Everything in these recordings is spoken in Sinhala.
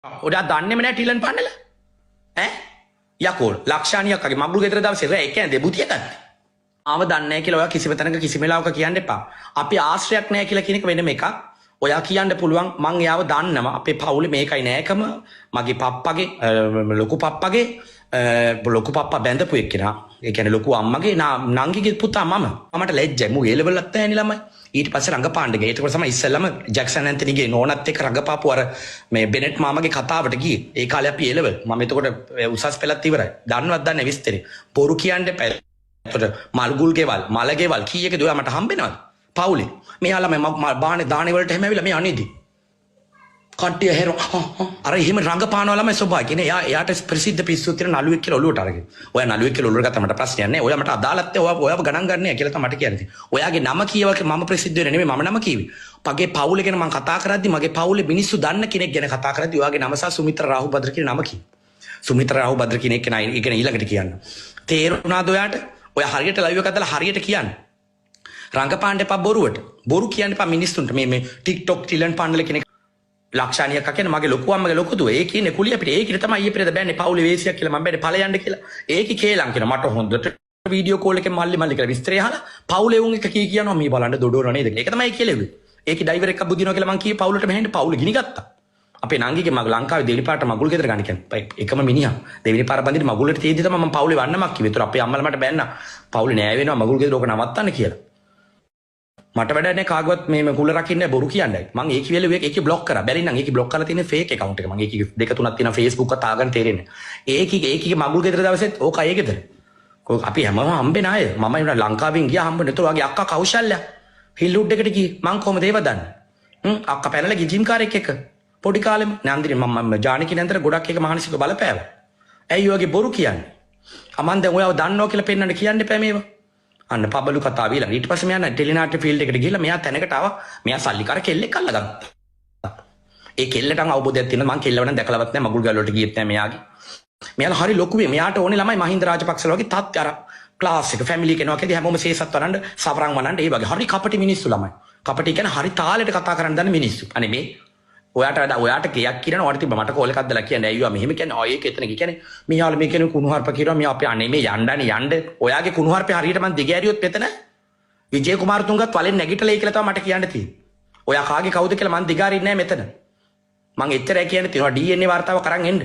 ඔයා දන්නේම නැහැ ටිලන් පන්නලා ඈ යකෝල් ලක්ෂානියක්ගේ මගුල් ගෙදර දවසේ රෑ එකෙන් දෙබුතිය ගත්තා. ආව දන්නේ නැහැ කියලා ඔයා කිසිම තැනක කිසිම වෙලාවක කියන්න එපා. අපි ආශ්‍රයක් නැහැ කියලා කියන එක වෙනම එකක්. ඔයා කියන්න පුළුවන් මං එයාව දන්නවා. අපේ පවුලේ මේකයි නෑකම මගේ පප්පගේ ලොකු පප්පගේ ලොකු පප්පා බැඳපු එක්කෙනා. ඒ කියන්නේ ලොකු අම්මගේ නංගිගේ පුතා මමට ලැජ්ජයි. මු ඒ ලෙවල් එකත් නැහැ නේ ළමයි. ඊට පස්සේ රංගපාන්න ගියා. ඒකට තමයි ඉස්සෙල්ලම ජැක්සන් ඇන්තනිගේ නෝනත් එක්ක රංගපාපු අර මේ බෙනෙට් මාමගේ කතාවට ගියේ. ඒ කාලේ අපි ඒ ලෙවල්. මම එතකොට උසස් පෙළත් ඉවරයි. දන්නවත් දන්නේ විස්තරේ. බොරු කියන්න එපා. එතකොට මල්ගුල් ගෙවල්, මල ගෙවල් කීයකද ඔයා මට හම්බෙනවද? පවුලේ. මෙයාලා මම බාහනේ දානේ වලට එහෙම ඇවිල්ලා මේ අනේදි. කට්ටිය හෙර අර එහෙම රංගපානවා ළමයි ස්වභාවය. කියන්නේ එයාට ප්‍රසිද්ධ පිස්සුත් තියෙන නළුවෙක් කියලා ඔලුවට අරගෙන. ඔයා නළුවෙක් කියලා ඔලුවට ගත්තා මට ප්‍රශ්නයක් නැහැ. ඔයා මට අදාළත් ඔයාව ගණන් ගන්නෑ කියලා තමයි මට කියන්නේ. ඔයාගේ නම කියවක මම ප්‍රසිද්ධ වෙන්නේ නෙමෙයි මම නම කිව්වේ. මගේ පවුල ගැන මම කතා කරද්දි මගේ පවුලේ මිනිස්සු දන්න කෙනෙක් ගැන කතා කරද්දි ඔයාගේ නම සහ සුමිත්‍ර රාහුබද්‍ර කියන නම කිව්වා. සුමිත්‍ර රාහුබද්‍ර කියන එක නයි ඒ කියන්නේ ඊළඟට කියන්න. තේරුණාද ඔයාට? ඔයා හරියට ලයිව් එකක් දාලා හරියට කියන්න. රංගපාන්න එපා බොරුවට. බොරු කියන්න එපා මිනිස්සුන්ට. මේ TikTok ටිලන් පාන්නල කෙනෙක් ලක්ෂානියක් කියන මගේ ලොකු අම්මගේ ලොකු දුව. ඒ කියන්නේ කුලිය අපිට ඒකිට තමයි ඊයේ පෙරේද බෑන්නේ පවුලේ වේසියක් කියලා මම බෑනේ ඵල යන්න කියලා. ඒකි කේලම් කියන මට හොඳට වීඩියෝ කෝල් එකෙන් මල්ලි කියලා විස්තරය අහලා පවුලේ උන් එක කියනවා මේ බලන්න දොඩෝර නේද කියලා. ඒක තමයි කියලෙව්වේ. ඒකි ඩ්‍රයිවර් එකක් බුදිනවා කියලා මං කියේ පවුලට මෙහෙන්න පවුල ගිනි ගත්තා. අපේ නංගිගේ මග ලංකාවේ දෙවෙනි පාරට මගුල් ගෙදර ගන්න කියන්නේ. එකම මිනිහා. දෙවෙනි පාර බඳින්න මගුලට තේදි තමයි මම පවුලේ වන්නමක් කිව්වේ. ඒතර අපේ අම්මලා මට බෑන්නා. පවුලේ නෑ වෙනවා මගුල් ගෙදර ඕක නවත්තන්න කියලා. මට වැඩ නැහැ කාගවත් මේ කුල රකින්න බොරු කියන්නේ. මම ඒක වෙලෙ ඒකේ බ්ලොක් කරා. බැරි නම් ඒකේ බ්ලොක් කරලා තියෙන ෆේක් account එක. මම ඒකේ දෙක තුනක් තියෙනවා Facebook එක තාගන්න තේරෙන්නේ. ඒකේ මගුල් ගෙදර දවසෙත් ඕක අය ගෙදර. අපි හැමෝම හම්බෙන අය. මම ලංකාවෙන් ගියා හම්බුනේ. ඒතර වගේ අක්කා කෞශල්‍ය හිල්ලුඩ් එකට ගියේ. මං කොහමද ඒව දන්නේ? අක්කා පැනලා ගිය ජිම් කාර් එකක. පොඩි කාලෙම නන්දිනි මම ජානකි නන්දර ගොඩක් එක මානසික බලපෑවා. ඇයි ඔයගේ බොරු කියන්නේ? අමන් දැන් ඔයාව දන්නවා කියලා පෙන්නන්න කියන්න එපා මේවා. අන්න පබලු කතාව ඊළඟ ඊට පස්සේ මෙයා ටෙලිනාට්‍ය ෆීල්ඩ් එකට ගිහිල්ලා මෙයා තැනකට ආවා. මෙයා සල්ලිකාර කෙල්ලෙක් අල්ලගත්තා. ඒ කෙල්ලටම අවබෝධයක් තියෙනවා මං කෙල්ලව නම් දැකලවත් නැහැ මගුල් ගල් වලට ගියෙත් නැහැ මෙයාගේ. මෙයාලා හරි ලොකු වේ. මෙයාට ඕනේ ළමයි මහින්ද රාජපක්ෂලා වගේ තාත් අර ක්ලාස් එක ෆැමිලි කෙනා වගේ හැමෝම සේසත් වරන්න සවරන් වනන්න ඒ වගේ හරි කපටි මිනිස්සු ළමයි. කපටි කියන්නේ හරි තාලෙට කතා කරන්න දන්න මිනිස්සු. අනේ මේ ඔයාට ගියක් කියනවා ඔයාට තිබ්බ මට කෝල් එකක් දාලා කියන්නේ අයියෝ මෙහෙම කියන්නේ ඔය ඒක එතන කියන්නේ මෙයාලා මේ කියන්නේ කුණුහරුප කියනවා මේ අපි අනේ මේ යන්න ඔයාගේ කුණුහරුපේ හරියට මං දිගෑරියොත් මෙතන විජේ කුමාර තුංගත් වලෙන් නැගිටලා ඒ කියලා තමයි මට කියන්න තියෙන්නේ. ඔයා කාගේ කවුද කියලා මං දිගාරින්නේ නැහැ මෙතන. මං එච්චරයි කියන්නේ තියෙනවා DNA වார்த்தාව කරන් එන්න.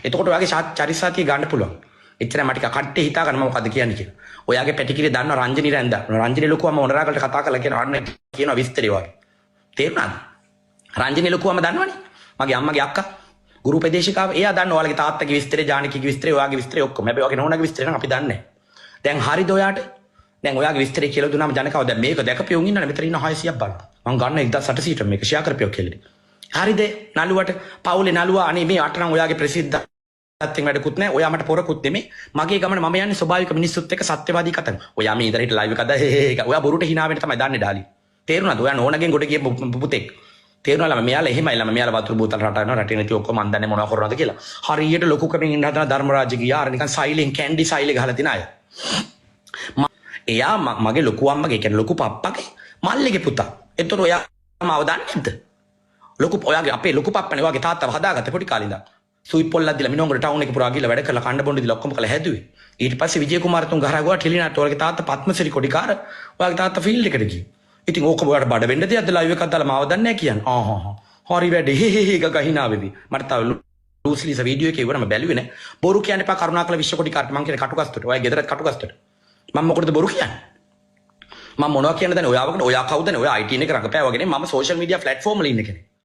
එතකොට ඔයාගේ චරිසාතිය ගන්න පුළුවන්. එච්චරයි මට කට්ටේ හිතා ගන්න මම මොකද කියන්නේ කියලා. ඔයාගේ පැටිකිරේ දන්නවා රංජනි රැන්දා. රංජනි ලොකුවම මොනරාගලට කතා කරලා කියනවා අන්න කියනවා විස්තරේ වගේ. තේරුණාද? රංජනි ලොකුවම දන්නවනේ. මගේ අම්මගේ අක්කා ගුරු උපදේශිකාව. එයා දන්න ඔයාලගේ තාත්තගේ විස්තරේ, ජානකිගේ විස්තරේ, ඔයාගේ විස්තරේ ඔක්කොම. හැබැයි ඔයාගේ නෝනාගේ විස්තරේ නම් අපි දන්නේ නැහැ. දැන් හරිද ඔයාට? දැන් ඔයාගේ විස්තරේ කියලා දුන්නාම ජනකව දැන් මේක දැකපියුන් ඉන්නනේ මෙතන ඉන්න 600ක් බලන්න. මං ගන්න 1800ට මේක ෂෙයා කරපියෝ කියලා. හරිද? නළුවට පවුලේ නළුවා අනේ මේ අට නම් ඔයාගේ ප්‍රසිද්ධ සත්‍යෙන් වැඩකුත් නැහැ. ඔයා මට පොරකුත් නෙමේ. මගේ ගමන මම යන්නේ ස්වභාවික මිනිස්සුත් එක්ක සත්‍යවාදී කතා කරනවා. ඔයා මේ ඉදරට ලයිව් එකක් දාලා ඔයා බොරුට hina වෙන්න තමයි දන්නේ ඩාලි. තේරුණාද? ඔයා නෝනගෙන් ගොඩ ගිය පුතෙක්. තේරුණාද? මෙයාලා එහෙමයි ළම මෙයාලා වතුර බෝතල් රටනවා රටේ නැති ඔක්කොම මන් දන්නේ මොනව කරනවද කියලා. හරියට ලොකු කමින් ඉන්න හදන ධර්මරාජ ගියා. අර නිකන් සයිලෙන් කැන්ඩි සයිලේ ගහලා තින අය. එයා මගේ ලොකු අම්මගේ කියන්නේ ලොකු පප්පගේ මල්ලිගේ පුතා. එතකොට ඔයා මාව දන්නේ නැද්ද? ලොකු ඔයාගේ අපේ ලොකු පප්පනේ ඔයාගේ තාත්තව හදාගත්තේ පොඩි කාලේ ඉඳන්. සුයි පොල්ලක් දීලා මිනෝංගල ටවුන් එක පුරා ගිහලා වැඩ කරලා කණ්ඩ බොණ්ඩ දීලා ඔක්කොම කළා හැදුවේ. ඊට පස්සේ විජේ කුමාර තුංග ගහරගුවා ටෙලිනාට්‍ය ඔයාගේ තාත්තා පත්මසිරි කොඩිකාර ඔයාගේ තාත්තා ෆීල්ඩ් එකට ගිහින්. ඉතින් ඕක ඔයාට බඩ වෙන්න දෙයක්ද ලයිව් එකක් දාලා මාව දන්නේ නැහැ කියන්නේ. හරි වැඩේ හේ ගහිනාවේදී මට තව ලූස්ලිස වීඩියෝ එකේ ඉවරම බැලුවේ නැහැ. බොරු කියන්න එපා කරුණාකර විශ්ව කොඩිකාරට මං කියන්නේ කටුකස්තට. ඔයා ගෙදරත් කටුකස්තට. මම මොකටද බොරු කියන්නේ? මම මොනවා කියන්නද දැන් ඔයාවකට ඔයා කවුද? ඔයා IT එක රඟපෑවගෙන මම සෝෂල් මීඩියා ප්ලැට්ෆෝම් වල ඉන්න කෙනෙක්.